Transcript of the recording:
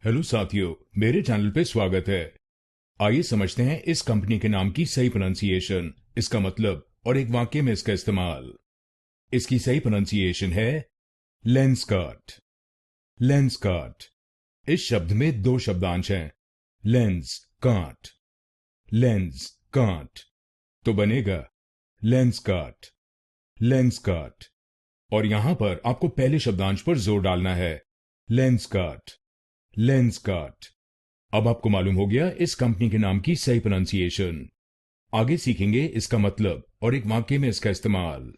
Hello साथियों, मेरे channel पे स्वागत है। आइए समझते हैं इस कंपनी के नाम की सही प्रोनाउंसिएशन, इसका मतलब और एक वाक्य में इसका इस्तेमाल। इसकी सही प्रोनाउंसिएशन है लेंसकार्ट। लेंसकार्ट। इस शब्द में दो शब्दांश हैं, लेंस कांट। लेंस कांट तो बनेगा लेंसकार्ट। लेंसकार्ट। और यहां पर आपको पहले शब्दांश पर जोर डालना है, लेंसकार्ट। लेंसकार्ट। अब आपको मालूम हो गया इस कंपनी के नाम की सही प्रोनाउंसिएशन। आगे सीखेंगे इसका मतलब और एक वाक्य में इसका इस्तेमाल।